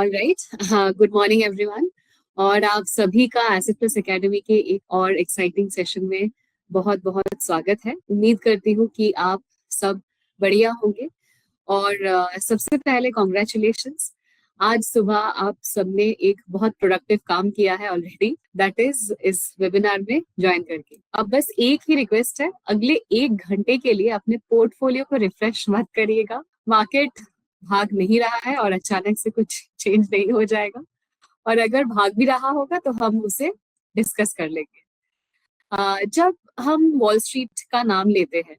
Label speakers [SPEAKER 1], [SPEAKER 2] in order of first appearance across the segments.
[SPEAKER 1] Alright, हाँ, good morning everyone. और आप सभी का एसिड प्लस एकेडमी के एक और एक्साइटिंग सेशन में बहुत बहुत स्वागत है। उम्मीद करती हूँ कि आप सब बढ़िया होंगे। और सबसे पहले कॉन्ग्रेचुलेशंस। आज सुबह आप सबने एक बहुत प्रोडक्टिव काम किया है ऑलरेडी, दैट इज इस वेबिनार में ज्वाइन करके। अब बस एक ही रिक्वेस्ट है, अगले 1 घंटे के लिए अपने पोर्टफोलियो को रिफ्रेश मत करिएगा। मार्केट भाग नहीं रहा है और अचानक से कुछ चेंज नहीं हो जाएगा, और अगर भाग भी रहा होगा तो हम उसे डिस्कस कर लेंगे। जब हम वॉल स्ट्रीट का नाम लेते हैं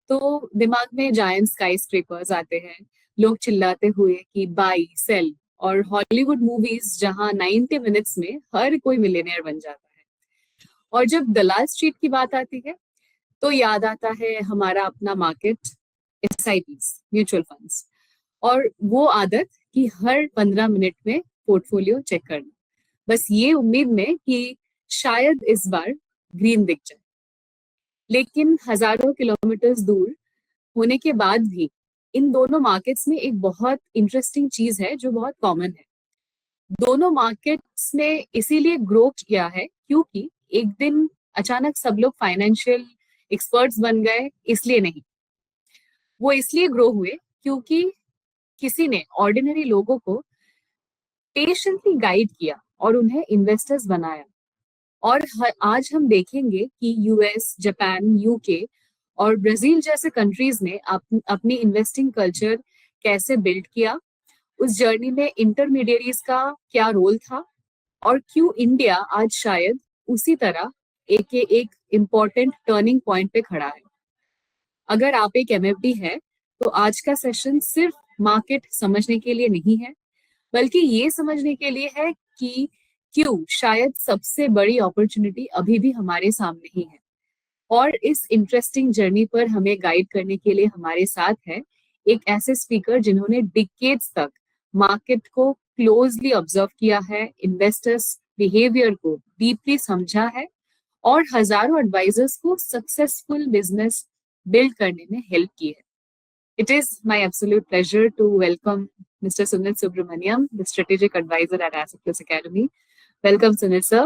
[SPEAKER 1] तो दिमाग में जायंट स्काई स्क्रेपर्स आते हैं, लोग चिल्लाते हुए कि बाई सेल, और हॉलीवुड मूवीज जहां 90 मिनट्स में हर कोई मिलियनेयर बन जाता है। और जब दलाल स्ट्रीट की बात आती है तो याद आता है हमारा अपना मार्केट, एसआईपीज, म्यूचुअल फंड्स, और वो आदत कि हर 15 मिनट में पोर्टफोलियो चेक करना, बस ये उम्मीद में कि शायद इस बार ग्रीन दिख जाए। लेकिन हजारों किलोमीटर दूर होने के बाद भी इन दोनों मार्केट्स में एक बहुत इंटरेस्टिंग चीज है जो बहुत कॉमन है। दोनों मार्केट्स ने इसीलिए ग्रो किया है क्योंकि एक दिन अचानक सब लोग फाइनेंशियल एक्सपर्ट्स बन गए, इसलिए नहीं। वो इसलिए ग्रो हुए क्योंकि किसी ने ऑर्डिनरी लोगों को पेशेंटली गाइड किया और उन्हें इन्वेस्टर्स बनाया। और आज हम देखेंगे कि यूएस, जापान, यूके और ब्राजील जैसे कंट्रीज ने अपनी इन्वेस्टिंग कल्चर कैसे बिल्ड किया, उस जर्नी में इंटरमीडिएरीज का क्या रोल था, और क्यों इंडिया आज शायद उसी तरह एक इम्पोर्टेंट टर्निंग पॉइंट पे खड़ा है। अगर आप एक एमएफडी है तो आज का सेशन सिर्फ मार्केट समझने के लिए नहीं है, बल्कि ये समझने के लिए है कि क्यों शायद सबसे बड़ी अपॉर्चुनिटी अभी भी हमारे सामने ही है। और इस इंटरेस्टिंग जर्नी पर हमें गाइड करने के लिए हमारे साथ है एक ऐसे स्पीकर जिन्होंने डिकेड्स तक मार्केट को क्लोजली ऑब्जर्व किया है, इन्वेस्टर्स बिहेवियर को डीपली समझा है, और हजारों एडवाइजर्स को सक्सेसफुल बिजनेस बिल्ड करने में हेल्प की है। It is my absolute pleasure to welcome Mr. Sunil Subramaniam, the strategic advisor at Asset Plus Academy. Welcome, Sunil sir.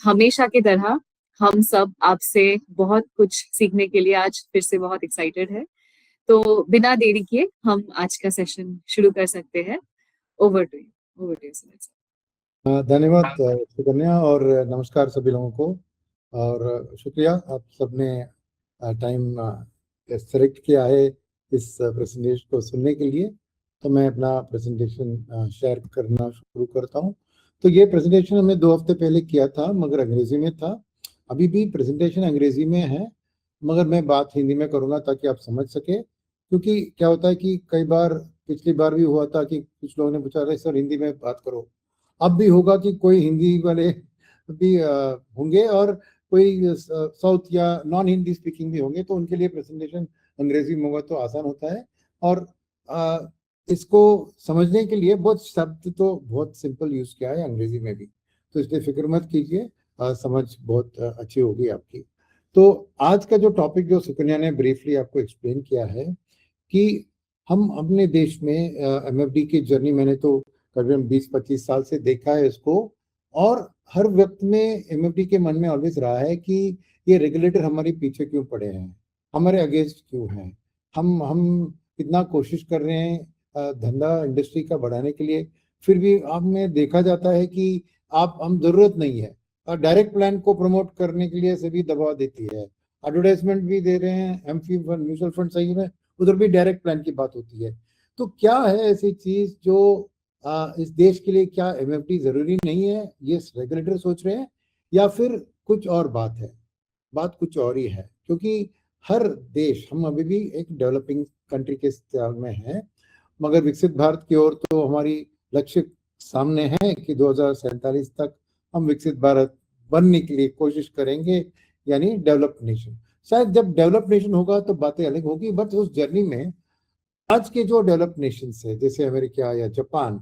[SPEAKER 1] हमेशा की तरह हम सब आपसे बहुत कुछ सीखने के लिए आज फिर से बहुत एक्साइटेड है। तो बिना देरी किए हम आज का सेशन शुरू कर सकते हैं। Over to you Sunil sir.
[SPEAKER 2] धन्यवाद सुकन्या, और नमस्कार सभी लोगों को, और शुक्रिया आप सबने टाइम सेलेक्ट किया है इस प्रेजेंटेशन को सुनने के लिए। तो मैं अपना प्रेजेंटेशन शेयर करना शुरू करता हूं। तो ये प्रेजेंटेशन हमने 2 हफ्ते पहले किया था, मगर अंग्रेजी में था। अभी भी प्रेजेंटेशन अंग्रेजी में है, मगर मैं बात हिंदी में करूंगा ताकि आप समझ सके। क्योंकि क्या होता है कि कई बार, पिछली बार भी हुआ था कि कुछ लोगों ने पूछा, सर हिंदी में बात करो। अब भी होगा कि कोई हिंदी वाले भी होंगे और कोई साउथ या नॉन हिंदी स्पीकिंग भी होंगे, तो उनके लिए प्रेजेंटेशन अंग्रेजी में होगा तो आसान होता है। और इसको समझने के लिए बहुत शब्द तो बहुत सिंपल यूज किया है अंग्रेजी में भी, तो इसलिए फिक्र मत कीजिए, समझ बहुत अच्छी होगी आपकी। तो आज का जो टॉपिक जो सुकन्या ने ब्रीफली आपको एक्सप्लेन किया है कि हम अपने देश में एमएफडी की जर्नी, मैंने तो करीबन 20-25 साल से देखा है इसको, और हर वक्त में एमएफडी के मन में ऑलवेज रहा है कि ये रेगुलेटर हमारे पीछे क्यों पड़े हैं, हमारे अगेंस्ट क्यों हैं, हम इतना कोशिश कर रहे हैं धंधा इंडस्ट्री का बढ़ाने के लिए, फिर भी हमें देखा जाता है कि हम जरूरत नहीं है। डायरेक्ट प्लान को प्रमोट करने के लिए सभी दबाव देती है, एडवर्टाइजमेंट भी दे रहे हैं, एमपी म्यूचुअल फंड सही में, उधर भी डायरेक्ट प्लान की बात होती है। तो क्या है ऐसी चीज जो इस देश के लिए, क्या एमएफडी जरूरी नहीं है, ये रेगुलेटर सोच रहे हैं, या फिर कुछ और बात है? बात कुछ और ही है, क्योंकि हर देश, हम अभी भी एक डेवलपिंग कंट्री के स्तर में है, मगर विकसित भारत की ओर तो हमारी लक्ष्य सामने है कि 2047 तक हम विकसित भारत बनने के लिए कोशिश करेंगे, यानी डेवलप्ड नेशन। शायद जब डेवलप्ड नेशन होगा तो बातें अलग होगी, बट उस जर्नी में आज के जो डेवलप्ड नेशंस है जैसे अमेरिका या जापान,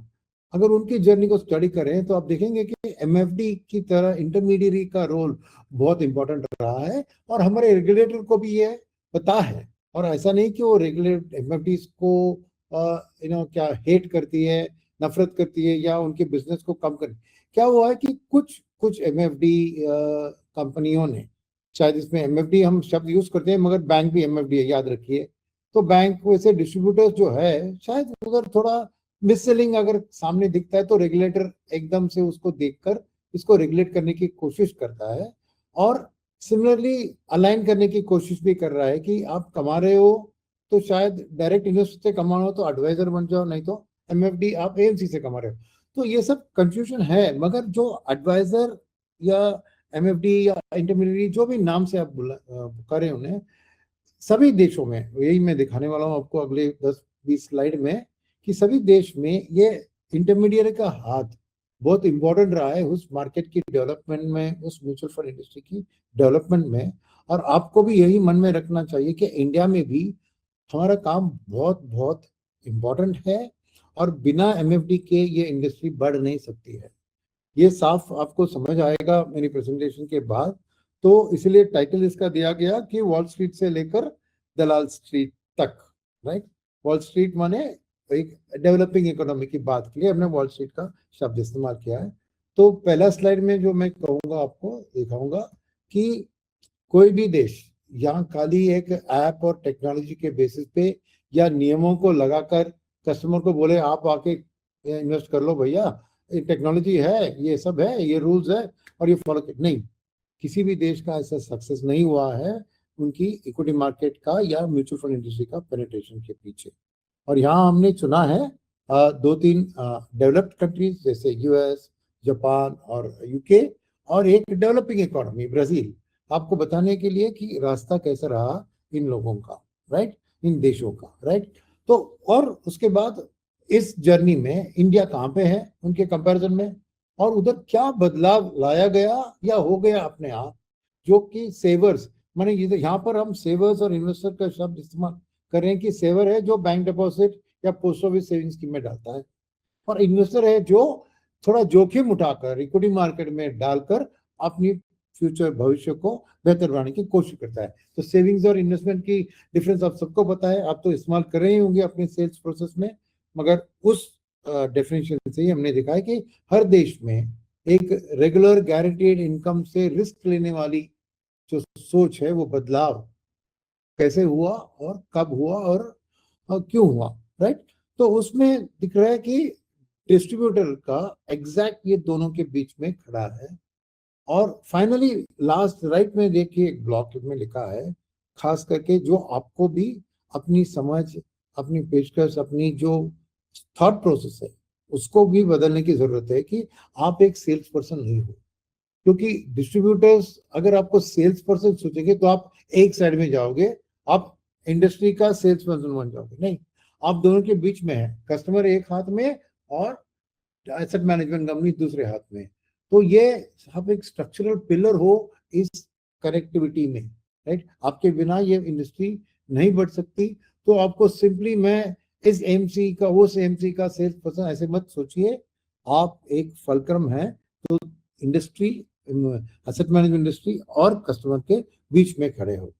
[SPEAKER 2] अगर उनकी जर्नी को स्टडी करें तो आप देखेंगे कि एमएफडी की तरह इंटरमीडिएरी का रोल बहुत इंपॉर्टेंट रहा है, और हमारे रेगुलेटर को भी ये पता है। और ऐसा नहीं कि वो रेगुलेट एमएफडी को क्या हेट करती है नफरत करती है या उनके बिजनेस को कम कर। क्या हुआ है कि कुछ कुछ एमएफडी कंपनियों ने, शायद इसमें एमएफडी हम शब्द यूज करते हैं मगर बैंक भी एमएफडी है, याद रखिए। तो बैंक वैसे डिस्ट्रीब्यूटर्स जो है शायद उधर थोड़ा मिस सेलिंग अगर सामने दिखता है तो रेगुलेटर एकदम से उसको देखकर इसको रेगुलेट करने की कोशिश करता है, और सिमिलरली अलाइन करने की कोशिश भी कर रहा है कि आप कमा रहे हो तो शायद डायरेक्ट इन्वेस्टर से कमाना हो तो एडवाइजर बन जाओ, नहीं तो एमएफडी आप एएमसी से कमा रहे हो। तो ये सब कंफ्यूजन है, मगर जो एडवाइजर या एमएफडी या इंटरमीडिएट जो भी नाम से आप पुकारे उन्हें, सभी देशों में, यही मैं दिखाने वाला हूँ आपको अगले 10-20 स्लाइड में, कि सभी देश में ये इंटरमीडिएट का हाथ बहुत इंपॉर्टेंट रहा है उस मार्केट की डेवलपमेंट में, उस म्यूचुअल फंड इंडस्ट्री की डेवलपमेंट में। और आपको भी यही मन में रखना चाहिए कि इंडिया में भी हमारा काम बहुत बहुत इम्पोर्टेंट है, और बिना एमएफडी के ये इंडस्ट्री बढ़ नहीं सकती है। ये साफ आपको समझ आएगा मेरी प्रेजेंटेशन के बाद। तो इसलिए टाइटल इसका दिया गया कि वॉल स्ट्रीट से लेकर दलाल स्ट्रीट तक, राइट। वॉल स्ट्रीट माने एक डेवलपिंग इकोनॉमी की बात के लिए हमने वॉल स्ट्रीट का शब्द इस्तेमाल किया है। तो पहला स्लाइड में जो मैं कहूंगा आपको दिखाऊंगा कि कोई भी देश यहाँ खाली एक ऐप और टेक्नोलॉजी के बेसिस पे या नियमों को लगाकर कस्टमर को बोले आप आके इन्वेस्ट कर लो भैया, ये टेक्नोलॉजी है, ये सब है, ये रूल्स है और ये फॉलो कर, नहीं, किसी भी देश का ऐसा सक्सेस नहीं हुआ है उनकी इक्विटी मार्केट का या म्यूचुअल फंड इंडस्ट्री का पेनिट्रेशन के पीछे। और यहाँ हमने चुना है 2-3 डेवलप्ड कंट्रीज जैसे यूएस, जापान और यूके, और एक डेवलपिंग इकोनॉमी ब्राजील, आपको बताने के लिए कि रास्ता कैसा रहा इन लोगों का, राइट, इन देशों का, राइट। तो और उसके बाद इस जर्नी में इंडिया कहाँ पे है उनके कंपैरिजन में, और उधर क्या बदलाव लाया गया या हो गया अपने आप, जो कि सेवर्स, माने यहाँ पर हम सेवर्स और इन्वेस्टर का शब्द इस्तेमाल कर रहे हैं कि सेवर है जो बैंक डिपॉजिट या पोस्ट ऑफिस सेविंग स्कीम में डालता है, और इन्वेस्टर है जो थोड़ा जोखिम उठाकर इक्विटी मार्केट में डालकर अपनी फ्यूचर भविष्य को बेहतर बनाने की कोशिश करता है। तो सेविंग्स और इन्वेस्टमेंट की डिफरेंस आप सबको पता है, आप तो इस्तेमाल कर रहे ही होंगे अपने सेल्स प्रोसेस में, मगर उस डेफिनेशन से ही हमने देखा है कि हर देश में एक रेगुलर गारंटीड इनकम से रिस्क लेने वाली जो सोच है वो बदलाव कैसे हुआ और कब हुआ और क्यों हुआ, राइट। तो उसमें दिख रहा है कि डिस्ट्रीब्यूटर का एग्जैक्ट ये दोनों के बीच में खड़ा है। और फाइनली लास्ट राइट में देखिए एक ब्लॉक में लिखा है, खास करके जो आपको भी अपनी समझ, अपनी पेशकश, अपनी जो थॉट प्रोसेस है उसको भी बदलने की जरूरत है कि आप एक सेल्स पर्सन नहीं हो। क्योंकि डिस्ट्रीब्यूटर्स अगर आपको सेल्स पर्सन सोचेंगे तो आप एक साइड में जाओगे, आप इंडस्ट्री का सेल्स पर्सन बन जाओगे, नहीं, आप दोनों के बीच में है, कस्टमर एक हाथ में और एसेट मैनेजमेंट कंपनी दूसरे हाथ में। तो ये आप एक स्ट्रक्चरल पिलर हो इस कनेक्टिविटी में, राइट। आपके बिना ये इंडस्ट्री नहीं बढ़ सकती। तो आपको सिंपली मैं इस एमसी का उस एमसी का सेल्स पर्सन ऐसे मत सोचिए, आप एक फलक्रम है तो इंडस्ट्री, एसेट मैनेजमेंट इंडस्ट्री और कस्टमर के बीच में खड़े हो।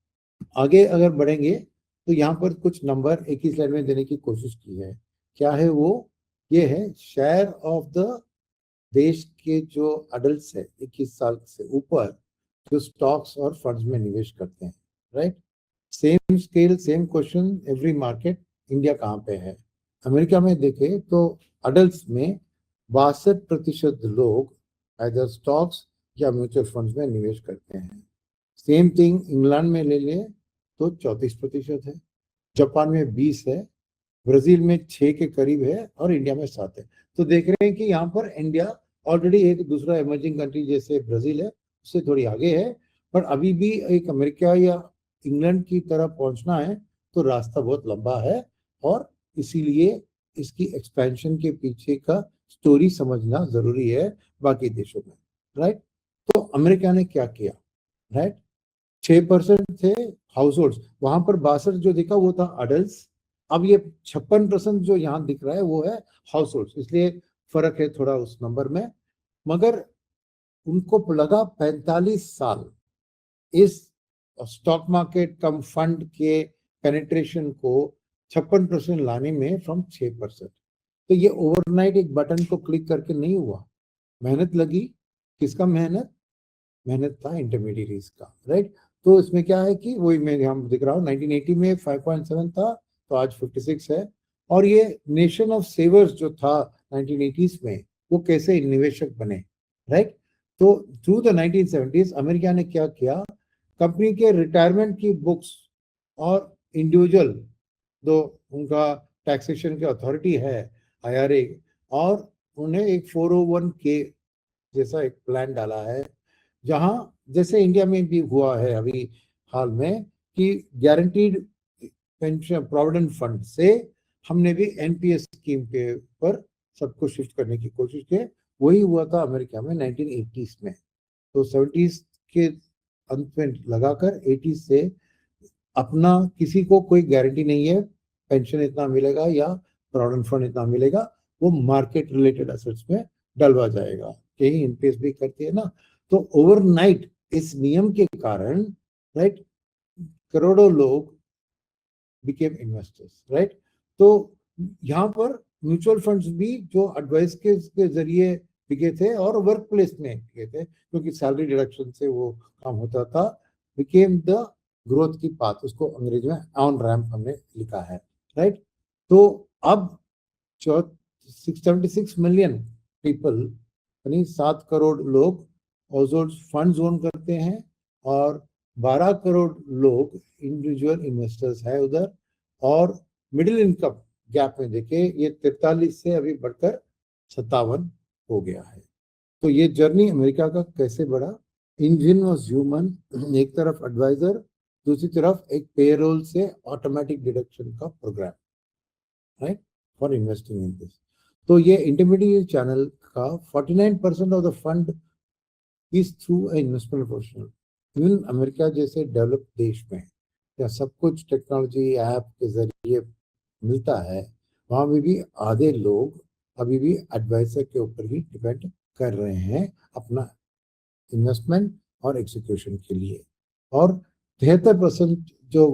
[SPEAKER 2] आगे अगर बढ़ेंगे तो यहाँ पर कुछ नंबर एक ही स्लाइड में देने की कोशिश की है। क्या है वो? ये है शेयर ऑफ द देश के जो अडल्ट है 21 साल से ऊपर जो स्टॉक्स और फंड्स में निवेश करते हैं, right. Same scale same question every market, India कहाँ पे है? अमेरिका में देखें तो अडल्ट में 62% लोग आइदर स्टॉक्स या म्यूचुअल फंड्स में निवेश करते हैं। सेम थिंग इंग्लैंड में ले लें तो 34% है, जापान में 20 है, ब्राजील में 6 के करीब है और इंडिया में 7 है। तो देख रहे हैं कि यहाँ पर इंडिया ऑलरेडी एक दूसरा इमर्जिंग कंट्री जैसे ब्राजील है उससे थोड़ी आगे है, पर अभी भी एक अमेरिका या इंग्लैंड की तरह पहुंचना है तो रास्ता बहुत लंबा है, और इसीलिए इसकी एक्सपेंशन के पीछे का स्टोरी समझना जरूरी है बाकी देशों में, राइट। तो अमेरिका ने क्या किया, राइट, 6% थे हाउस होल्ड, वहां पर 62 जो दिखा वो था अडल्ट, अब ये 56% जो यहाँ दिख रहा है वो है हाउस होल्ड, इसलिए फर्क है थोड़ा उस नंबर में। मगर उनको लगा 45 साल इस स्टॉक मार्केट कम फंड के पेनिट्रेशन को 56% लाने में फ्रॉम 6%। तो ये ओवरनाइट एक बटन को क्लिक करके नहीं हुआ, मेहनत लगी। किसका मेहनत? मेहनत था इंटरमीडिएरीज का, राइट। तो इसमें क्या है कि वही मैं यहाँ दिख रहा हूँ, 1980 में 5.7 था, तो आज 56 है। और ये नेशन ऑफ सेवर्स जो था 1980s में, वो कैसे निवेशक बने, राइट। तो थ्रू द 1970s अमेरिका ने क्या किया, कंपनी के रिटायरमेंट की बुक्स और इंडिविजुअल जो उनका टैक्सेशन की अथॉरिटी है IRA, और उन्हें एक 401k जैसा एक प्लान डाला है, जहां जैसे इंडिया में भी हुआ है अभी हाल में कि गारंटीड पेंशन प्रोविडेंट फंड से हमने भी NPS स्कीम के ऊपर सबको शिफ्ट करने की कोशिश की। वही हुआ था अमेरिका में 1980s में। तो 70s के अंत में लगाकर 80s से अपना किसी को कोई गारंटी नहीं है पेंशन इतना मिलेगा या प्रोविडेंट फंड इतना मिलेगा, वो मार्केट रिलेटेड एसेट्स में डलवा जाएगा। यही NPS भी करती है ना। तो ओवरनाइट इस नियम के कारण, राइट, करोड़ों लोग बिकेम इन्वेस्टर्स, राइट। तो यहाँ पर म्यूचुअल फंड्स भी जो एडवाइस के जरिए बिके थे और वर्क प्लेस में बिके थे, क्योंकि सैलरी डिडक्शन से वो काम होता था, बिकेम द ग्रोथ की पाथ, उसको अंग्रेजी में ऑन रैम्प हमने लिखा है, राइट। तो अब 676 मिलियन पीपल यानी 7 करोड़ लोग हाउसहोल्ड फंड्स ओन करते हैं और 12 करोड़ लोग इंडिविजुअल इन्वेस्टर्स है उधर। और मिडिल इनकम गैप में देखिए ये 43 से अभी बढ़कर 57 हो गया है। तो ये जर्नी अमेरिका का कैसे बढ़ा। इंजन वॉज ह्यूमन, एक तरफ एडवाइजर, दूसरी तरफ एक पेरोल से ऑटोमेटिक डिडक्शन का programme, right, for investing in this. तो ये इंटरमीडिएट चैनल का 49% of the fund is through investment professional. Even America जैसे डेवलप्ड देश में या सब कुछ टेक्नोलॉजी ऐप के जरिए मिलता है, वहां भी आधे लोग अभी भी एडवाइजर के ऊपर ही डिपेंड कर रहे हैं अपना इन्वेस्टमेंट और एग्जीक्यूशन के लिए। और 73% जो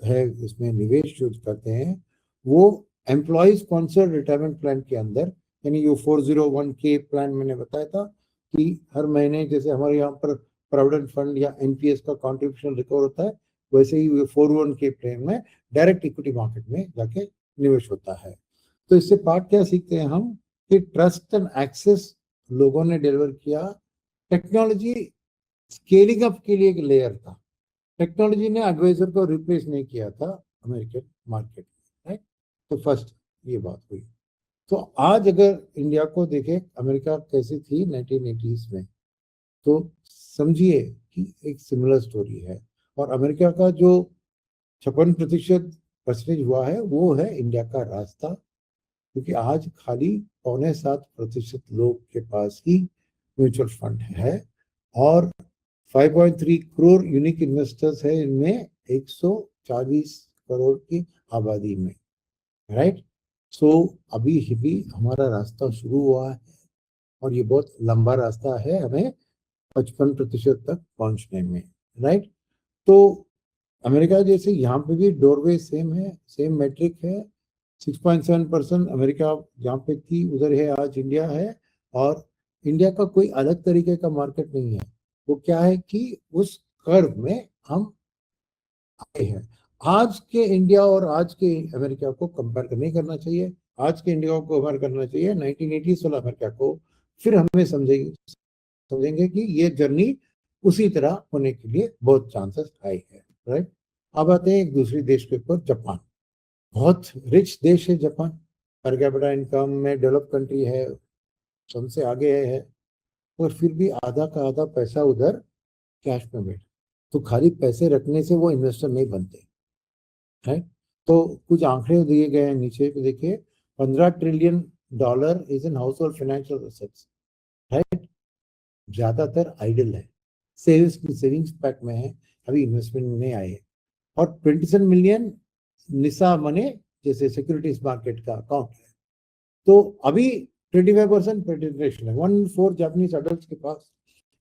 [SPEAKER 2] है इसमें निवेश जो करते हैं वो एम्प्लॉय स्पॉन्सर्ड रिटायरमेंट प्लान के अंदर, यानी ये 401k प्लान मैंने बताया था कि हर महीने जैसे हमारे यहाँ पर प्रोविडेंट फंड या NPS का कॉन्ट्रीब्यूशन रिकवर होता है, वैसे ही 401k प्लान में डायरेक्ट इक्विटी मार्केट में जाके निवेश होता है। तो इससे पार्ट क्या सीखते हैं हम कि ट्रस्ट एंड एक्सेस लोगों ने डिलीवर किया। टेक्नोलॉजी स्केलिंग अप के लिए एक लेयर था, टेक्नोलॉजी ने एडवाइजर को रिप्लेस नहीं किया था अमेरिकन मार्केट में, राइट। तो फर्स्ट ये बात हुई। तो आज अगर इंडिया को देखें अमेरिका कैसी थी 1980s में, तो समझिए कि एक सिमिलर स्टोरी है। और अमेरिका का जो 56% हुआ है वो है इंडिया का रास्ता, क्योंकि आज खाली 6.25% लोग के पास ही म्यूचुअल फंड है और 5.3 करोड़ यूनिक इन्वेस्टर्स है इनमें 140 करोड़ की आबादी में, राइट। सो अभी भी हमारा रास्ता शुरू हुआ है और ये बहुत लंबा रास्ता है हमें 55% तक पहुंचने में, राइट। तो अमेरिका जैसे यहाँ पे भी डोरवे सेम है, सेम मैट्रिक है। 6.7% अमेरिका जहाँ पे थी उधर है, आज इंडिया है। और इंडिया का कोई अलग तरीके का मार्केट नहीं है, वो क्या है कि उस कर्व में हम आए हैं। आज के इंडिया और आज के अमेरिका को कंपेयर नहीं करना चाहिए। आज के इंडिया को कंपेयर करना चाहिए 1980s वाला अमेरिका को, फिर हमें समझेंगे कि ये जर्नी उसी तरह होने के लिए बहुत चांसेस हाई है, राइट। अब आते हैं एक दूसरे देश के ऊपर, जापान। बहुत रिच देश है जापान, पर कैपिटा इनकम में डेवलप कंट्री है, सबसे आगे है। और फिर भी आधा का आधा पैसा उधर कैश में बैठा। तो खाली पैसे रखने से वो इन्वेस्टर नहीं बनते, है। तो कुछ आंकड़े दिए गए हैं नीचे पे देखिए। 15 trillion dollar is in house hold financial assets, right. ज्यादातर आइडल है, सेविंग्स पैक में है, अभी इन्वेस्टमेंट नहीं आए है। और 27 मिलियन निसा मने जैसे सिक्योरिटीज मार्केट का अकाउंट है। तो अभी 25% पेनिट्रेशन है। 1/4 जापानीज अडल्ट के पास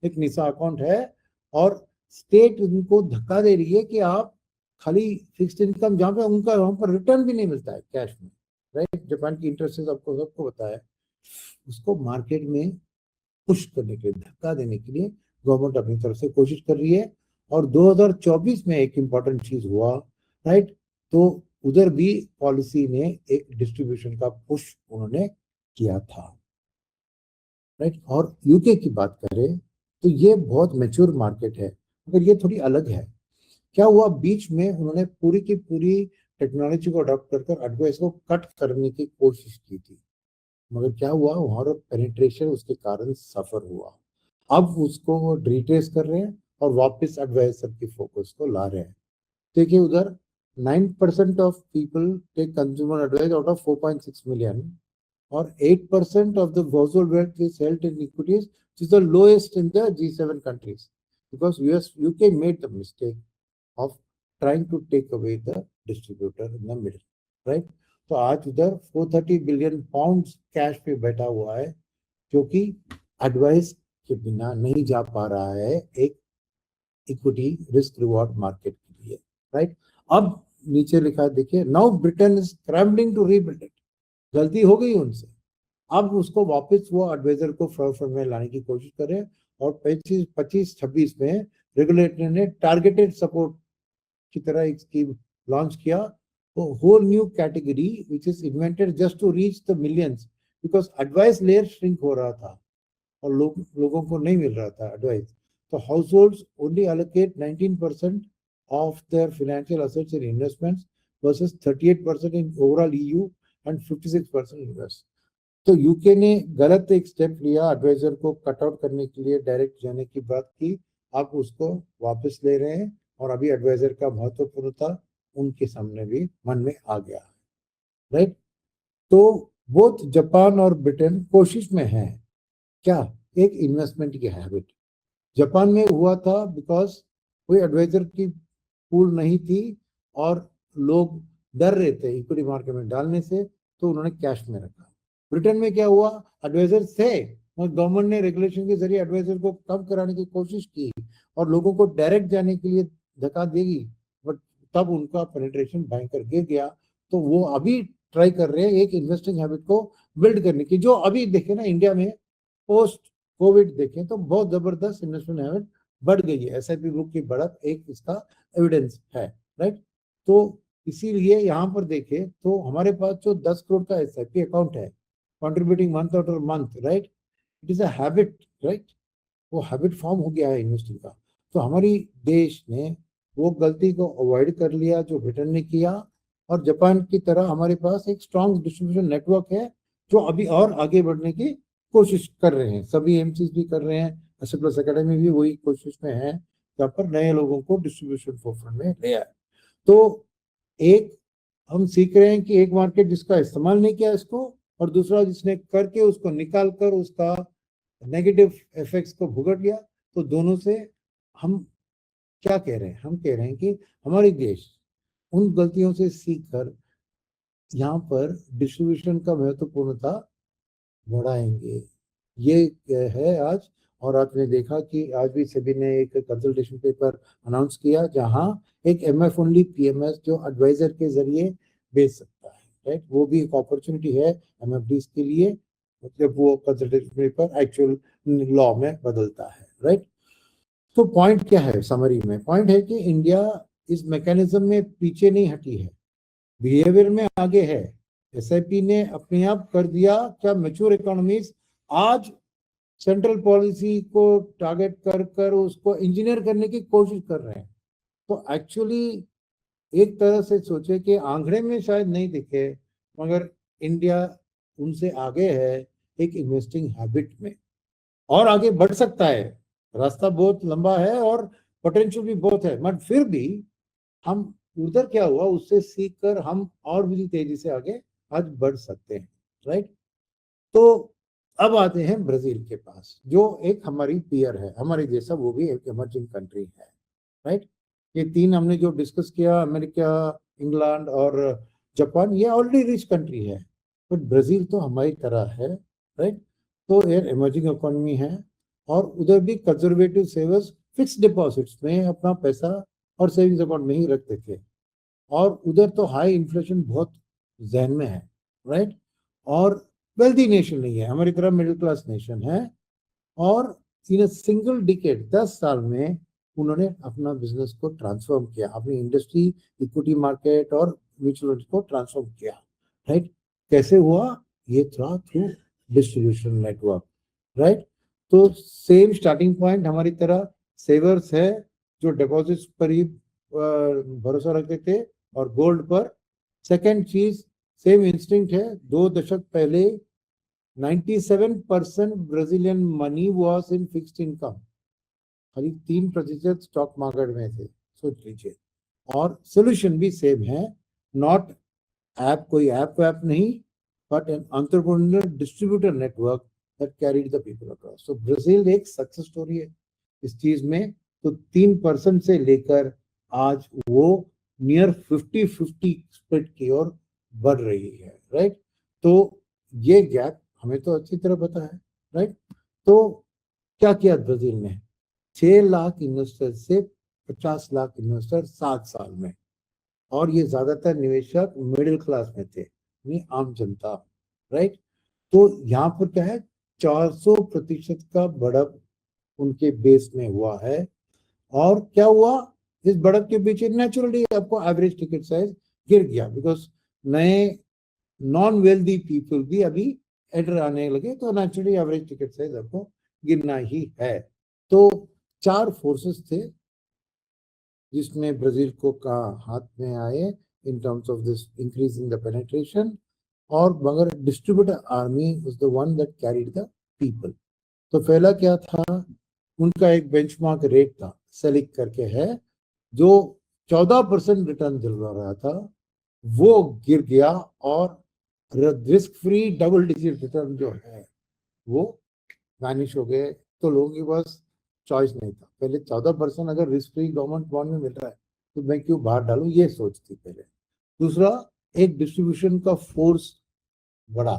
[SPEAKER 2] एक निसा अकाउंट है और स्टेट उनको धक्का दे रही है कि आप खाली फिक्स्ड इनकम, जहां पे उनका वहां पर रिटर्न भी नहीं मिलता है कैश में, राइट। जापान की इंटरेस्ट आपको सबको पता है। उसको मार्केट में पुश करने के लिए, धक्का देने के लिए गवर्नमेंट अपनी तरफ से कोशिश कर रही है। और 2024 में एक इम्पॉर्टेंट चीज हुआ, राइट। तो उधर भी पॉलिसी ने एक डिस्ट्रीब्यूशन का पुश उन्होंने किया था, राइट। और यूके की बात करें तो ये बहुत मैच्योर मार्केट है, मगर ये थोड़ी अलग है। क्या हुआ, बीच में उन्होंने पूरी की पूरी टेक्नोलॉजी को अडॉप्ट कर एडवाइस को कट करने की कोशिश की थी, मगर क्या हुआ, वहां पेनिट्रेशन उसके कारण सफर हुआ। अब उसको वो रिट्रेस कर रहे हैं और वापस एडवाइजर की फोकस को ला रहे हैं। देखिए उधर 9% of people take consumer advice out of 4.6 million, और 8% of the household wealth is held in equities, which is the lowest in the G7 countries, because UK made the mistake of trying to take away the distributor in the middle, right? तो आज उधर 430 billion pound cash पे बैठा हुआ है, जो कि advice के बिना नहीं जा पा रहा है एक इक्विटी रिस्क रिवॉर्ड मार्केट के लिए, राइट। अब नीचे लिखा देखिए, now Britain is scrambling to rebuild it. गलती हो गई उनसे, अब उसको वापस वो एडवाइजर को फ्रंट में लाने की कोशिश करें। और 25-26 में रेगुलेटर ने टारगेटेड सपोर्ट की तरह एक स्कीम लॉन्च किया, तो whole new category which is invented just to reach the millions, because advice layer shrink हो रहा था और लोगों को नहीं मिल रहा था एडवाइस। तो house hold only allocate 19% of their financial assets in investments versus 38% in overall EU and 56% US. तो यूके ने गलत एक स्टेप लिया, एडवाइजर को कट आउट करने के लिए डायरेक्ट जाने की बात की, अब उसको वापस ले रहे हैं। और अभी एडवाइजर का महत्वपूर्णता उनके सामने भी मन में आ गया, राइट। तो बोथ जापान और ब्रिटेन कोशिश में है क्या, एक इन्वेस्टमेंट की हैबिट। जापान में हुआ था बिकॉज कोई एडवाइजर की पूल नहीं थी और लोग डर रहे थे इक्विटी मार्केट में डालने से, तो उन्होंने कैश में रखा। ब्रिटेन में क्या हुआ, एडवाइजर थे और गवर्नमेंट ने रेगुलेशन के जरिए एडवाइजर को कम कराने की कोशिश की और लोगों को डायरेक्ट जाने के लिए धक्का देगी, बट तब उनका पेनिट्रेशन भयंकर गिर गया। तो वो अभी ट्राई कर रहे हैं एक इन्वेस्टिंग हैबिट को बिल्ड करने की, जो अभी देखे ना इंडिया में पोस्ट कोविड देखें तो बहुत जबरदस्त इन्वेस्टमेंट हैबिट बढ़ गई है। SIP बुक की बढ़त एक इसका एविडेंस है, राइट। तो इसीलिए यहाँ पर देखें तो हमारे पास जो 10 करोड़ का SIP अकाउंट है, contributing month after month, right, it is a habit, right. वो हैबिट फॉर्म हो गया है इन्वेस्टिंग का। तो हमारी देश ने वो गलती को अवॉइड कर लिया जो ब्रिटेन ने किया, और जापान की तरह हमारे पास एक स्ट्रॉन्ग डिस्ट्रीब्यूशन नेटवर्क है जो अभी और आगे बढ़ने की कोशिश कर रहे हैं। सभी MCs भी कर रहे हैं, एसए प्लस एकेडमी भी वही कोशिश में है, जहाँ पर नए लोगों को डिस्ट्रीब्यूशन फोरफ्रंट में ले आए। तो एक हम सीख रहे हैं कि एक मार्केट जिसका इस्तेमाल नहीं किया इसको, और दूसरा जिसने करके उसको निकाल कर उसका नेगेटिव इफेक्ट्स को भुगत लिया। तो दोनों से हम क्या कह रहे हैं, हम कह रहे हैं कि हमारी देश उन गलतियों से सीख कर यहाँ पर डिस्ट्रीब्यूशन का महत्वपूर्णता बढ़ाएंगे, ये है आज। और आपने देखा कि आज भी सभी ने एक कंसल्टेशन पेपर अनाउंस किया, जहां एक MF ओनली PMS जो एडवाइजर के जरिए बेच सकता है, राइट। वो भी एक अपॉर्चुनिटी है MFDs के लिए, मतलब वो कंसल्टेशन पेपर एक्चुअल लॉ में बदलता है, राइट। तो पॉइंट क्या है, समरी में पॉइंट है कि इंडिया इस मैकेनिज्म में पीछे नहीं हटी है, बिहेवियर में आगे है। SIP ने अपने आप कर दिया क्या, मैच्योर इकोनॉमीज आज सेंट्रल पॉलिसी को टारगेट कर कर उसको इंजीनियर करने की कोशिश कर रहे हैं। तो एक्चुअली एक तरह से सोचे कि आंकड़े में शायद नहीं दिखे, मगर इंडिया उनसे आगे है एक इन्वेस्टिंग हैबिट में, और आगे बढ़ सकता है। रास्ता बहुत लंबा है और पोटेंशियल भी बहुत है, बट फिर भी हम उधर क्या हुआ उससे सीख कर हम और भी तेजी से आगे आज बढ़ सकते हैं, राइट। तो अब आते हैं ब्राजील के पास, जो एक हमारी पीयर है, हमारे जैसा, वो भी एक इमर्जिंग कंट्री है, राइट। ये तीन हमने जो डिस्कस किया, अमेरिका, इंग्लैंड और जापान, ये ऑलरेडी रिच कंट्री है, बट ब्राजील तो हमारी तरह है, राइट। तो ये इमर्जिंग इकोनॉमी है, और उधर भी कंजर्वेटिव सेवर्स फिक्स डिपॉजिट्स में अपना पैसा और सेविंग्स अकाउंट में ही रखते थे, और उधर तो हाई इन्फ्लेशन बहुत जहन में है, राइट। और वेल्दी नेशन नहीं है, हमारी तरह मिडिल क्लास नेशन है। और इन अ सिंगल डिकेड 10 साल में उन्होंने अपना बिजनेस को ट्रांसफॉर्म किया, अपनी इंडस्ट्री, इक्विटी मार्केट और म्यूचुअल को ट्रांसफॉर्म किया, राइट। कैसे हुआ? ये था थ्रू डिस्ट्रीब्यूशन नेटवर्क, राइट। तो सेम स्टार्टिंग पॉइंट हमारी तरह सेवर्स है जो डिपॉजिट्स पर ही भरोसा रखते थे और गोल्ड पर। सेकेंड चीज, सेम इंस्टिंक्ट है। 2 दशक पहले 97% Brazilian money was in fixed income, खाली 3% स्टॉक मार्केट में थे, सोच लीजिए। और सोल्यूशन भी सेम है, नॉट ऐप, कोई ऐप नहीं, but an entrepreneur distributor network that carried the people across. तो ब्राजील एक सक्सेस स्टोरी है इस चीज में। तो 3% से लेकर आज वो नियर 50-50 स्प्लिट की ओर बढ़ रही है, राइट। तो ये गैप हमें तो अच्छी तरह पता है, राइट। तो क्या किया ब्राजील ने? 6 लाख इन्वेस्टर से 50 लाख इन्वेस्टर 7 साल में, और ये ज्यादातर निवेशक मिडिल क्लास में थे, यानी आम जनता, राइट। तो यहाँ पर क्या है, 400% का बढ़त उनके बेस में हुआ है। और क्या हुआ इस बढ़त के पीछे? नेचुरली आपको एवरेज टिकट साइज गिर गया, बिकॉज नए नॉन वेल्दी पीपल भी अभी एंटर आने लगे, तो नेचुरली एवरेज टिकट साइज आपको गिरना ही है। तो 4 फोर्सेस थे जिसमें ब्राजील को का हाथ में आए in terms of this increase in the penetration, और मगर distributor army was the one that carried the people. तो पहला क्या था, उनका एक बेंचमार्क रेट था, सेलिक करके है, जो 14% रिटर्न दिल रहा था, वो गिर गया, और risk free double digit return जो है वो वैनिश हो गए। तो लोगों के पास चॉइस नहीं था। पहले 14% अगर रिस्क फ्री गवर्नमेंट बॉन्ड में मिल रहा है तो मैं क्यों बाहर डालूं, ये सोच थी पहले। दूसरा, एक डिस्ट्रीब्यूशन का फोर्स बढ़ा,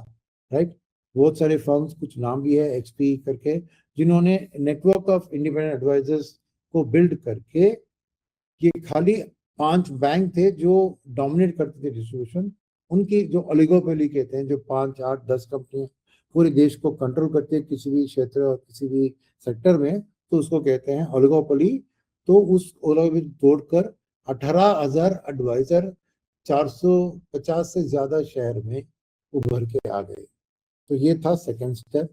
[SPEAKER 2] राइट। बहुत सारे फर्म्स, कुछ नाम भी है एक्सपी करके, जिन्होंने नेटवर्क ऑफ इंडिपेंडेंट एडवाइजर्स को बिल्ड करके, ये खाली 5 बैंक थे जो डोमिनेट करते थे डिस्ट्रीब्यूशन, उनकी जो ओलिगोपोली कहते हैं, जो 5, 8, 10 कंपनियां पूरे देश को कंट्रोल करती है किसी भी क्षेत्र और किसी भी सेक्टर में, तो उसको कहते हैं ओलिगोपोली। तो उस ओलिगोपोली तोड़कर 18,000 एडवाइजर 450 से ज्यादा शहर में उभर के आ गए। तो ये था सेकंड स्टेप।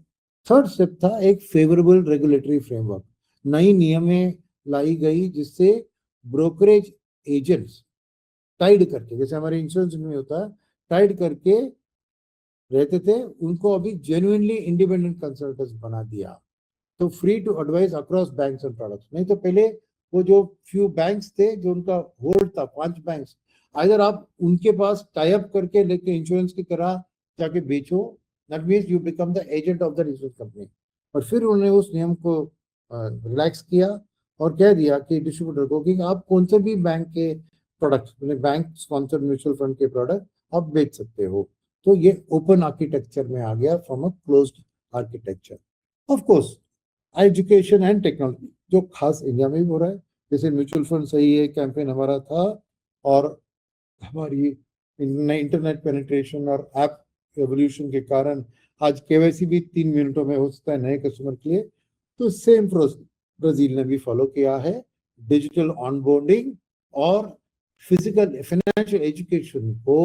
[SPEAKER 2] थर्ड स्टेप था एक फेवरेबल रेगुलेटरी फ्रेमवर्क, नई नियमें लाई गई जिससे ब्रोकरेज एजेंट्स टाइड करके, जैसे हमारे इंश्योरेंस में होता है, टाइड करके रहते थे, उनको अभी जेन्युइनली इंडिपेंडेंट कंसल्टेंट्स बना दिया। तो free to advice across banks and products. नहीं तो पहले वो जो फ्यू बैंक्स थे जो उनका होल्ड था, 5 बैंक्स, अगर आप उनके पास टाई अप करके लेके इंश्योरेंस की तरह जाके बेचो, that means you become the agent of the insurance company. और फिर उन्होंने उस नियम को रिलैक्स किया और कह दिया कि डिस्ट्रीब्यूटर को कि आप कौन से भी बैंक के products, bank sponsored mutual fund के प्रोडक्ट आप बेच सकते हो। तो ये ओपन आर्किटेक्चर में आ गया from a closed architecture. Of course education and technology, जो खास इंडिया में भी हो रहा है, जैसे म्यूचुअल फंड सही है कैंपेन हमारा था, और हमारी इंटरनेट पेनिट्रेशन और ऐप एवोल्यूशन के कारण आज केवाईसी भी 3 मिनटों में हो सकता है नए कस्टमर के लिए। तो सेम प्रोसेस ब्राजील ने भी फॉलो किया है, डिजिटल ऑनबोर्डिंग और फिजिकल फाइनेंशियल एजुकेशन को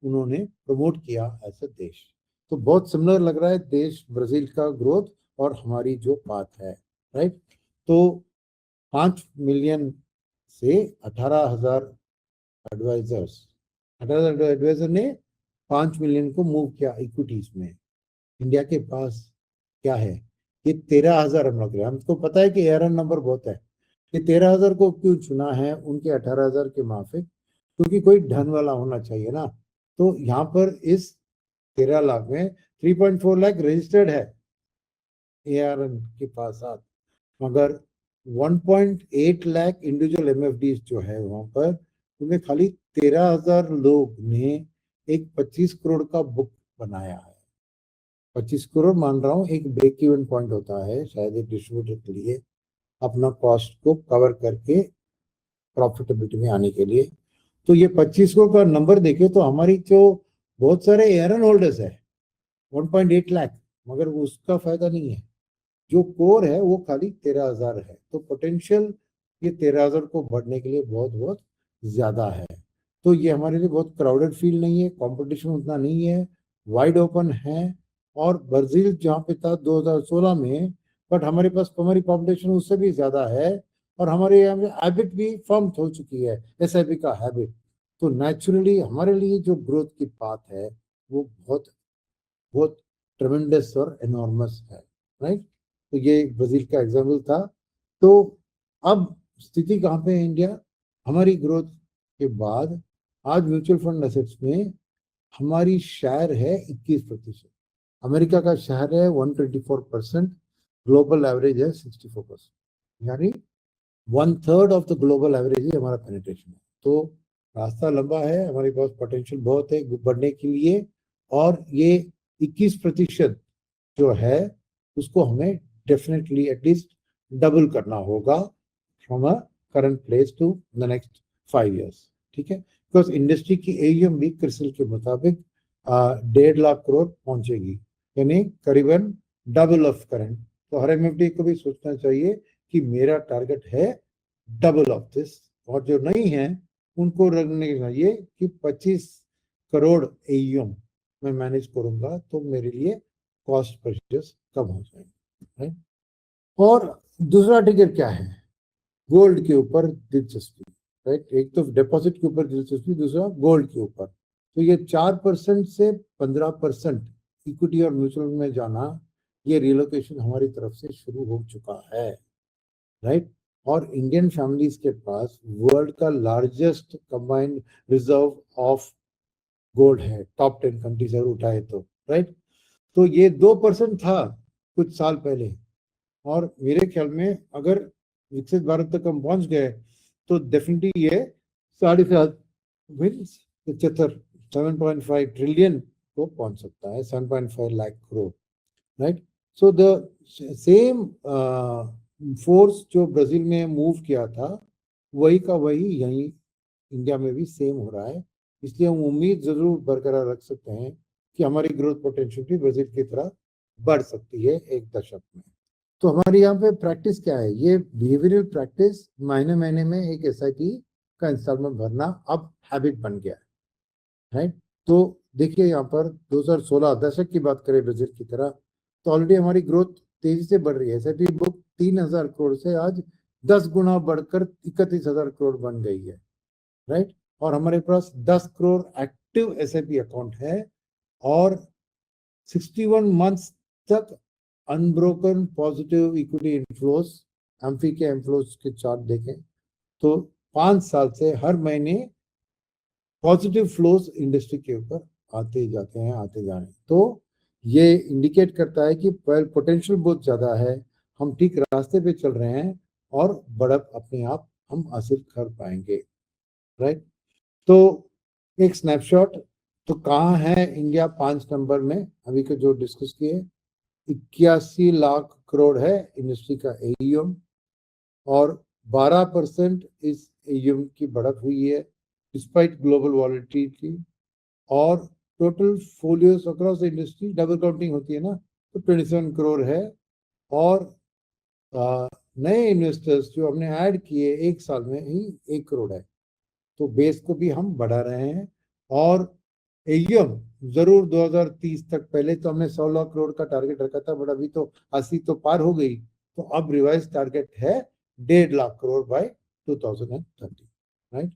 [SPEAKER 2] उन्होंने प्रमोट किया एज अ देश। तो बहुत सिमिलर लग रहा है देश ब्राजील का ग्रोथ और हमारी जो बात है, राइट। तो 5 मिलियन से 18,000 एडवाइजर्स, 18,000 एडवाइजर ने 5 मिलियन को मूव किया इक्विटीज में। इंडिया के पास क्या है, ये 13,000 हम लग रहे हैं। हमको पता है कि एरन नंबर बहुत है, ये 13,000 को क्यों चुना है उनके 18,000 के माफिक, क्योंकि कोई ढंग वाला होना चाहिए ना। तो यहाँ पर इस 13 लाख में 3.4 लाख रजिस्टर्ड है एआरएन के पास साथ, मगर 1.8 लाख इंडिविजुअल एमएफडीज जो है वहां पर, उनमें खाली 13,000 लोग ने एक 25 करोड़ का बुक बनाया है। 25 करोड़ मान रहा हूँ एक ब्रेक इवन पॉइंट होता है शायद एक डिस्ट्रीब्यूटर के लिए, अपना कॉस्ट को कवर करके प्रॉफिटेबिलिटी में आने के लिए। तो ये 25 करोड़ का नंबर देखे तो हमारी जो बहुत सारे एरन होल्डर्स है 1.8 लाख, मगर उसका फायदा नहीं है। जो कोर है वो खाली 13,000 है। तो पोटेंशियल ये 13,000 को बढ़ने के लिए बहुत बहुत ज्यादा है। तो ये हमारे लिए बहुत क्राउडेड फील्ड नहीं है, कंपटीशन उतना नहीं है, वाइड ओपन है। और ब्राजील जहाँ पे था 2016 में, बट हमारे पास हमारी पॉपुलेशन उससे भी ज्यादा है, और हमारे यहाँ में हैबिट भी फॉर्म हो चुकी है, एसआईपी का हैबिट। तो नेचुरली हमारे लिए जो ग्रोथ की पाथ है वो बहुत बहुत ट्रेमेंडस और एनॉर्मस है, राइट। तो ये ब्राजील का एग्जाम्पल था। तो अब स्थिति कहाँ पे है इंडिया? हमारी ग्रोथ के बाद आज म्यूचुअल फंड एसेट्स में हमारी शेयर है 21%। अमेरिका का शेयर है 124%, ग्लोबल एवरेज है 64%, यानी 1/3 ऑफ द ग्लोबल एवरेज ही हमारा पेनिट्रेशन है। तो रास्ता लंबा है, हमारे पास पोटेंशियल बहुत है बढ़ने के लिए। और ये 21% जो है उसको हमें डेफिनेटली एटलीस्ट डबल करना होगा from a current place to the next 5 years, ठीक है। बिकॉज इंडस्ट्री की एयूएम भी क्रिसिल के मुताबिक 1.5 लाख करोड़ पहुंचेगी, यानी करीबन डबल ऑफ करंट। तो हर एमएफडी को भी सोचना चाहिए कि मेरा टारगेट है डबल ऑफ दिस, और जो नहीं है उनको रखने चाहिए कि 25 करोड़ एयूएम मैं मैनेज करूंगा तो मेरे लिए कॉस्ट प्रेशर्स कम हो जाएंगे, राइट। और दूसरा ट्रिगर क्या है? गोल्ड के ऊपर दिलचस्पी, राइट। एक तो डिपॉजिट के ऊपर दिलचस्पी, दूसरा गोल्ड के ऊपर। तो ये 4% से 15% इक्विटी और म्यूचुअल में जाना, ये रिलोकेशन हमारी तरफ से शुरू हो चुका है, राइट। और इंडियन फैमिलीज के पास वर्ल्ड का largest combined reserve of gold है, टॉप 10 कंट्रीज अगर उठाए तो, राइट। तो ये 2% था कुछ साल पहले, और मेरे ख्याल में अगर विकसित भारत तक हम पहुंच गए तो डेफिनेटली ये 7.5 ट्रिलियन को पहुंच सकता है, 7.5 lakh crore, right. So the same force जो ब्राजील में मूव किया था वही का वही यही इंडिया में भी सेम हो रहा है। इसलिए हम उम्मीद जरूर बरकरार रख सकते हैं कि हमारी ग्रोथ पोटेंशियल भी ब्राजील की तरह बढ़ सकती है एक दशक में। तो हमारे यहाँ पे प्रैक्टिस क्या है? ये बिहेवियरल प्रैक्टिस, महीने महीने में एक एसआईपी का इंस्टॉलमेंट भरना अब हैबिट बन गया है, राइट। तो देखिए यहाँ पर 2016 दशक की बात करें ब्राजील की तरह, तो ऑलरेडी हमारी ग्रोथ तेजी से बढ़ रही है। एसआईपी बुक 3,000 करोड़ से आज 10 गुना बढ़कर 31,000 करोड़ बन गई है, राइट। और हमारे पास 10 करोड़ एक्टिव एसआईपी अकाउंट है, और 61 मंथ्स तक unbroken positive equity inflows. Amphi के इनफ्लोस के चार्ट देखें तो 5 साल से हर महीने पॉजिटिव फ्लोस इंडस्ट्री के ऊपर आते जाते हैं, आते जा रहे हैं। तो ये इंडिकेट करता है कि पोटेंशियल बहुत ज्यादा है, हम ठीक रास्ते पे चल रहे हैं, और बढ़त अपने आप हम हासिल कर पाएंगे, राइट। तो एक स्नैपशॉट, तो कहाँ है इंडिया 5 नंबर में? अभी के जो डिस्कस किए, 81 लाख करोड़ है इंडस्ट्री का एयूएम, और 12% इस एयूएम की बढ़त हुई है डिस्पाइट ग्लोबल वॉलेटिलिटी। और total folios across the industry, double counting होती है ना, तो 27 करोड़ है। और नए इन्वेस्टर्स जो हमने ऐड किए एक साल में ही 1 करोड़ है। तो बेस को भी हम बढ़ा रहे हैं। और एयूएम जरूर 2030 तक, पहले तो हमने 100 लाख करोड़ का टारगेट रखा था, बट अभी तो 80 तो पार हो गई। तो अब रिवाइज टारगेट है 1.5 लाख करोड़ बाय 2030, राइट।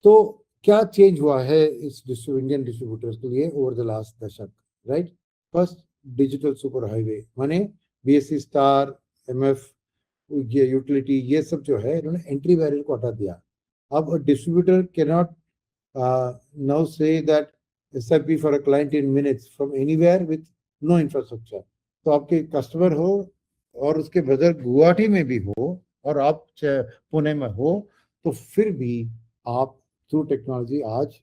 [SPEAKER 2] तो क्या चेंज हुआ है इस इंडियन डिस्ट्रीब्यूटर्स के लिए ओवर द लास्ट दशक, right. First, digital super highway, माने बीएससी स्टार, एमएफ, ये यूटिलिटी, ये सब जो है इन्होंने एंट्री बैरियर को हटा दिया। अब distributor can not now say that SIP for a client in minutes from anywhere with no infrastructure। तो आपके कस्टमर हो और उसके ब्रदर गुवाहाटी में भी हो और आप पुणे में हो, तो फिर भी आप थ्रू टेक्नोलॉजी आज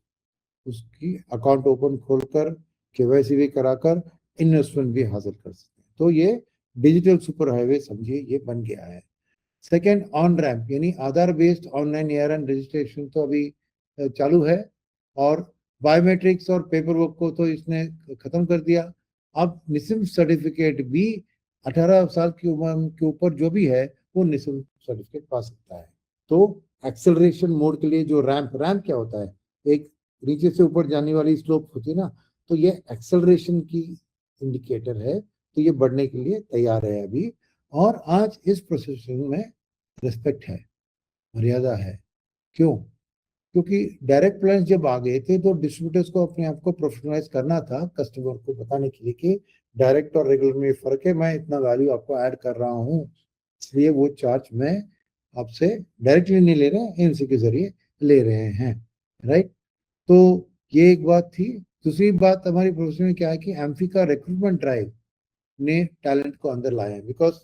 [SPEAKER 2] उसकी अकाउंट ओपन खोलकर केवाईसी भी कराकर इन्वेस्टमेंट भी हासिल कर सकते हैं। तो ये डिजिटल सुपर हाईवे समझिए ये बन गया है। सेकेंड, ऑन रैम्प, यानी आधार बेस्ड ऑनलाइन एआरएन रजिस्ट्रेशन तो अभी चालू है, और बायोमेट्रिक्स और पेपर वर्क को तो इसने खत्म कर दिया। अब निसिम सर्टिफिकेट भी 18 साल की उम्र के ऊपर जो भी है वो निसिम सर्टिफिकेट पा सकता है। तो एक्सेलरेशन मोड के लिए जो रैंप क्या होता है, एक नीचे से ऊपर जाने वाली स्लोप होती है ना, तो ये एक्सेलरेशन की इंडिकेटर है। तो ये बढ़ने के लिए तैयार है अभी। और आज इस प्रोसेसिंग में रिस्पेक्ट है, मर्यादा है। क्यों? क्योंकि डायरेक्ट प्लान्स जब आ गए थे तो डिस्ट्रीब्यूटर्स को अपने आप को प्रोफेशनलाइज करना था, कस्टमर को बताने के लिए कि डायरेक्ट और रेगुलर में फर्क है, मैं इतना वैल्यू आपको ऐड कर रहा हूँ, इसलिए वो चार्ज मैं आपसे डायरेक्टली नहीं ले रहे, एजेंसी के जरिए ले रहे हैं, राइट। तो ये एक बात थी। दूसरी बात हमारी प्रोफेशन में क्या है कि एम्फी का रिक्रूटमेंट ड्राइव ने टैलेंट को अंदर लाया है। Because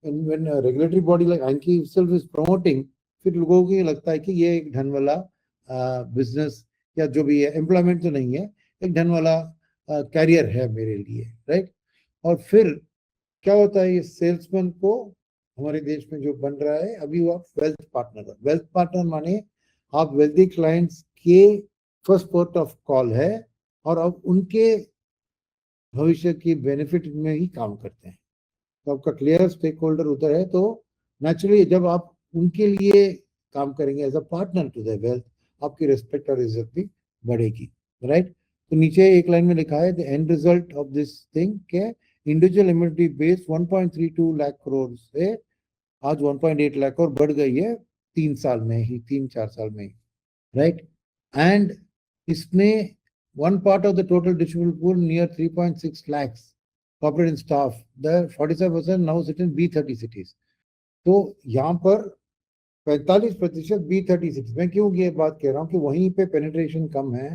[SPEAKER 2] when regulatory body like AMFI itself is promoting, फिर लोगों को ये लगता है कि ये एक ढंग वाला बिजनेस या जो भी है, एम्प्लॉयमेंट तो नहीं है, एक ढंग वाला कैरियर है मेरे लिए, राइट। और फिर क्या होता है, ये सेल्समैन को हमारे देश में जो बन रहा है अभी, वो आप वेल्थ पार्टनर। वेल्थ पार्टनर माने आप वेल्दी क्लाइंट्स के फर्स्ट पोर्ट ऑफ कॉल है और अब उनके भविष्य की बेनिफिट में ही काम करते हैं। तो आपका क्लियर स्टेक होल्डर उधर है, तो नेचुरली जब आप उनके लिए काम करेंगे as a partner to the wealth, आपकी रिस्पेक्ट और इज्जत भी बढ़ेगी, राइट। तो नीचे एक लाइन में लिखा है the end result of this thing के individual immunity base 1.32 lakh crore से आज 1.8 लाख और बढ़ गई है 3-4 साल में ही, राइट। एंड इसमें one part of the total distributable pool near 3.6 lakhs corporate and staff, the 47% now sit in B30 cities. तो यहाँ पर 45% B30 cities। मैं क्यों ये बात कह रहा हूँ कि वहीं पे पेनिट्रेशन कम है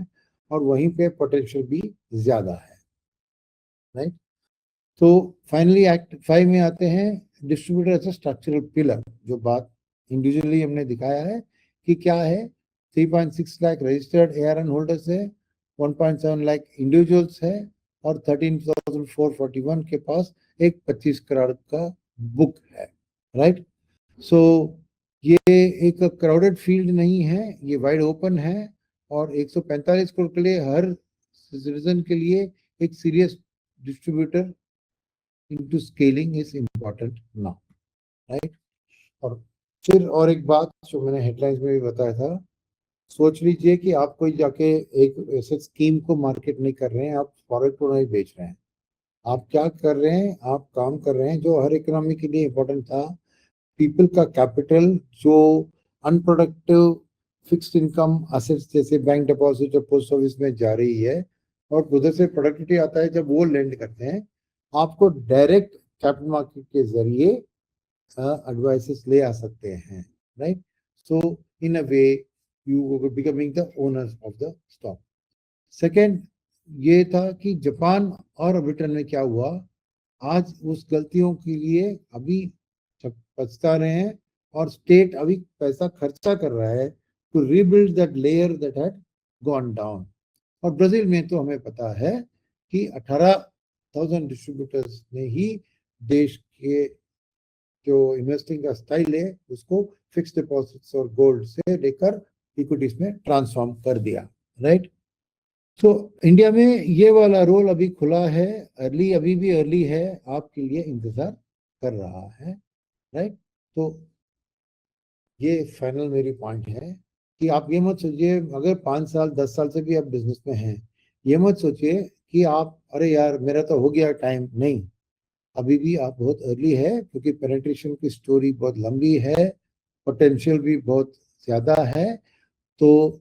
[SPEAKER 2] और वहीं पे पोटेंशियल भी ज्यादा है, राइट। तो फाइनली एक्ट 5 में आते हैं, distributor as a structural pillar. जो बात इंडिविजुअली हमने दिखाया है कि क्या है, 3.6 लाख रजिस्टर्ड ARN होल्डर्स है, 1.7 लाख इंडिविजुअल्स है और 13,441 के पास एक 25 करोड़ का बुक है, राइट। सो ये एक क्राउडेड फील्ड नहीं है, ये वाइड ओपन है और 145 करोड़ के लिए हर सिटीजन के लिए एक serious distributor into scaling is important now, right? और फिर और एक बात जो मैंने हेडलाइंस में भी बताया था, सोच लीजिए कि आप कोई जाके एक ऐसे स्कीम को मार्केट नहीं कर रहे हैं, आप प्रोडक्ट को नहीं बेच रहे हैं, आप क्या कर रहे हैं, आप काम कर रहे हैं जो हर इकोनॉमी के लिए इंपॉर्टेंट था। पीपल का कैपिटल जो अनप्रोडक्टिव फिक्स्ड इनकम असेट्स जैसे बैंक डिपॉजिट और पोस्ट ऑफिस में जा रही है, और उधर से प्रोडक्टिविटी आता है जब वो लेंड करते हैं, आपको डायरेक्ट कैपिटल मार्केट के जरिए एडवाइसेस ले आ सकते हैं, right. So in a way you becoming the owners of the stock. Second ये था कि जापान और ब्रिटेन में क्या हुआ, आज उस गलतियों के लिए अभी पछता रहे हैं और स्टेट अभी पैसा खर्चा कर रहा है to rebuild that layer that had gone down. और ब्राजील में तो हमें पता है कि 18,000 डिस्ट्रीब्यूटर्स ने ही देश के जो इन्वेस्टिंग का स्टाइल है उसको फिक्स्ड डिपॉजिट्स और गोल्ड से लेकर इक्विटीज में ट्रांसफॉर्म कर दिया, राइट। तो इंडिया में ये वाला रोल अभी खुला है, अर्ली, अभी भी अर्ली है, आपके लिए इंतजार कर रहा है, राइट। तो ये फाइनल मेरी पॉइंट है कि आप ये मत सोचिए, अगर 5 साल 10 साल से भी आप बिजनेस में हैं, ये मत सोचिए कि आप अरे यार मेरा तो हो गया टाइम, नहीं, अभी भी आप बहुत अर्ली है, क्योंकि पेनिट्रेशन की स्टोरी बहुत लंबी है, पोटेंशियल भी बहुत ज्यादा है। तो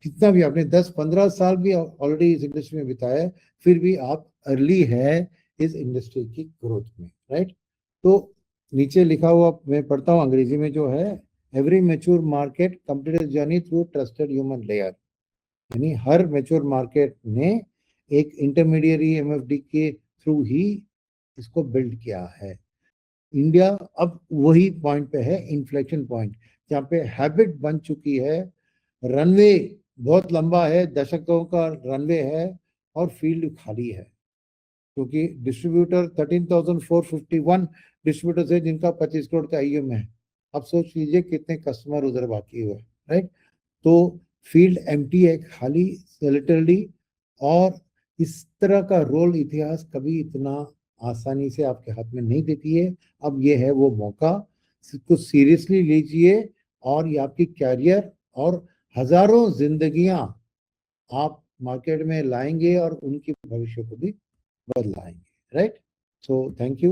[SPEAKER 2] कितना भी आपने 10-15 साल भी ऑलरेडी इस इंडस्ट्री में बिताया है, फिर भी आप अर्ली है इस इंडस्ट्री की ग्रोथ में, राइट। तो नीचे लिखा हुआ मैं पढ़ता हूँ अंग्रेजी में जो है, every mature market completed journey through trusted human layer. यानी हर मैच्योर मार्केट ने एक इंटरमीडिएरी MFD के थ्रू ही इसको बिल्ड किया है। इंडिया अब वही पॉइंट पे है, इन्फ्लेक्शन पॉइंट, जहाँ पे हैबिट बन चुकी है, रनवे बहुत लंबा है, दशकों का रनवे है और फील्ड खाली है, क्योंकि डिस्ट्रीब्यूटर 13,451 डिस्ट्रीब्यूटर्स है जिनका 25 करोड़ का AUM है। अब सोच लीजिए कितने कस्टमर उधर बाकी हुए, राइट। तो फील्ड एम्प्टी है खाली लिटरली, और इस तरह का रोल इतिहास कभी इतना आसानी से आपके हाथ में नहीं देती है। अब ये है वो मौका, कुछ सीरियसली लीजिए और ये आपकी कैरियर और हजारों जिंदगियां आप मार्केट में लाएंगे और उनकी भविष्य को भी बदलाएंगे, राइट? So thank you.